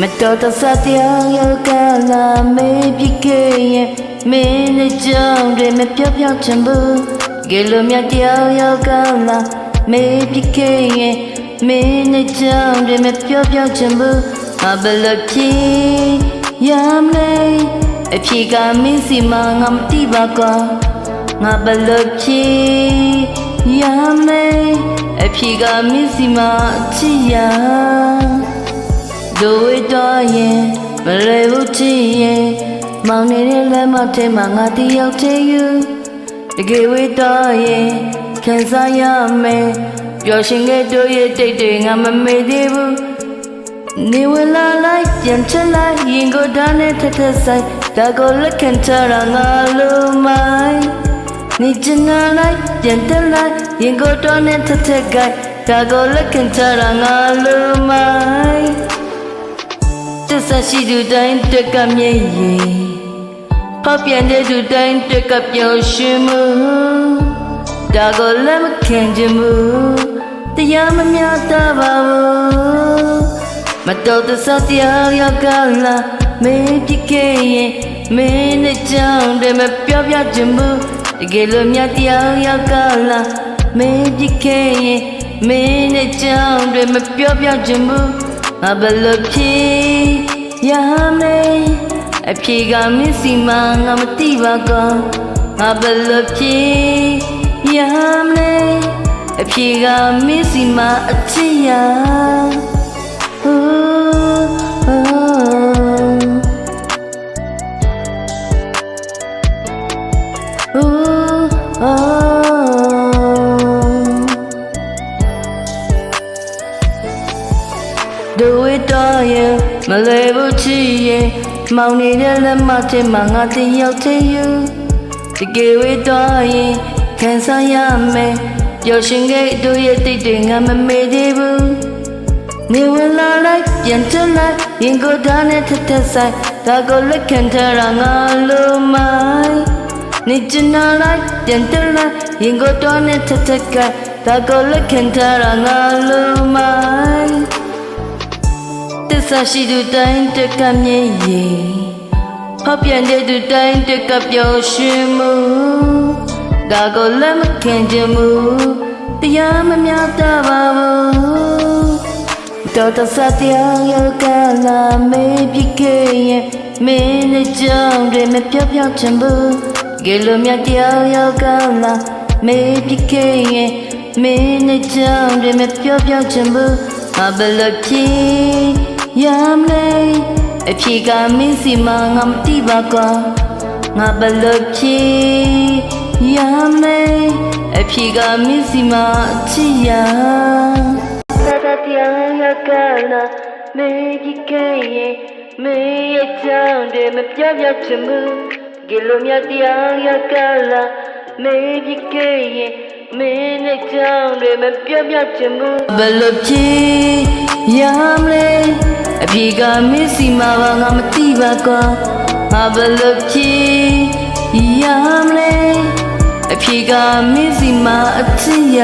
မတော်တဆတရားရောက်ကလာမေးပြခဲ့ရင်မင်းနဲ့ကြောင့်တွေမပြောပြချင်ဘူးကဲလို့မြတ်တရားရောက်ကလာမေးပြခဲ့ရင်မင်းနဲ့ကြောင့်တွေမပြောပြချင်ဘူးငါဘယ်လိုဖြစ်ရမလဲအဖြေကမင်းစီမငါမသိပါကွာငါဘယ်လိုဖြစ်ရမလဲအဖြေကမင်းစီမအချစ်ရဒိုဝေတော်ရင်မလဲဘူးချစ်ရင်မောင်နေတဲ့လမ်းမထဲမှာငါတယောက်တည်းယူတကယ်ဝေတော်ရင်ခံစားရမယ်ပျော်ရွှင်ခဲ့တို့ရဲ့တိတ်တွေငါမမေ့သေးဘူးနေဝလာလိုက်ပြန်ချလိုက်ရင်ကိုဒါနဲ့ထထဆိုင်ဒါကိုလက်ခံချတာငါလိုမိုင်းနေချင်လိုက်ပြန်တက်လိုက်ရင်ကိုတော့နဲ့ထထကိုက်ဒါကိုလက်ခံချတာငါလိုမိုင်းတစ္ဆရှိသူတိုင်းတက်ကမြည်ရင်ဖောက်ပြန်တဲ့သူတိုင်းတက်ကပျော်ရွှင်မှုဒါကိုလက်မခံချင်ဘူးတရားမမြတ်တာပါဘူးမတော်တဆတရားရောက်ကလာမေးပြခဲ့ရင်မင်းနဲ့ကြောင့်တွေမပြောပြချင်ဘူးတကယ်လို့မြတ်တရားရောက်ကလာမေးပြခဲ့ရင်မင်းနဲ့ကြောင့်တွေမပြောပြချင်ဘူးငါဘယ်လိုဖြစ်ရမလဲအဖြေကမင်းစီမငါမသိပါကောငါဘယ်လိုဖြစ်ရမလဲအဖြေကမင်းစီမအချစ်ရဒိုဝေတော်ရင်မလဲဘူးချစ်ရင်မောင်နေတဲ့လက်မထဲမှာငါတယောက်တည်းယူတကယ်ဝေတော်ရင်ခံစားရမယ်ပျော်ရွှင်ခဲ့တို့ရဲ့တိတ်တွေငါမမေ့သေးဘူးနေဝလာလိုက်ပြန်တက်လိုက်ရင်ကိုဒါနဲ့ထထဆိုင်ဒါကိုလက်ခံထားတာငါလိုမိုင်းနေချင်လိုက်ပြန်တက်လိုက်ရင်ကိုတော့နဲ့ထထကဒါကိုလက်ခံထားတာငါလိုမိုင်းတစ္ဆရှိသူတိုင်းတက်ကမြည်ရင်ဖောက်ပြန်တဲ့သူတိုင်းတက်ကပျော်ရွှင်မှုဒါကိုလက်မခံချင်ဘူးတရားမမြတ်တာပါဘူးတော်တဆတရားရောက်ကလာမေးပြခဲ့ရင်မင်းနဲ့ကြောင့်တွေမပြောပြချင်ဘူးကဲလို့မြတ်တရားရောက်ကလာမေးပြခဲ့ရင်မင်းနဲ့ကြောင့်တွေမပြောပြချင်ဘူးငါဘယ်လိုဖြစ်ရမလဲအဖြေကမင်းစီမငါမသိပါကွာငါဘယ်လိုဖြစ်ရမလဲအဖြေကမင်းစီမအချစ်ရတရားရောက်ကလာမေးပြခဲ့ရင်မင်းရဲ့ကြောင့်တွေမပြောပြချင်ဘူးကဲလို့မြတ်တရားရောက်ကလာမေးပြခဲ့ရင်မင်းနဲ့ကြောင့်တွေမပြောပြချင်ဘူးဘယ်လိုဖြစ်ရမလဲအဖြေကမင်းစီမပါငါမသိပါကွာငါဘယ်လိုဖြစ်ရမလဲအဖြေကမင်းစီမအချစ်ရ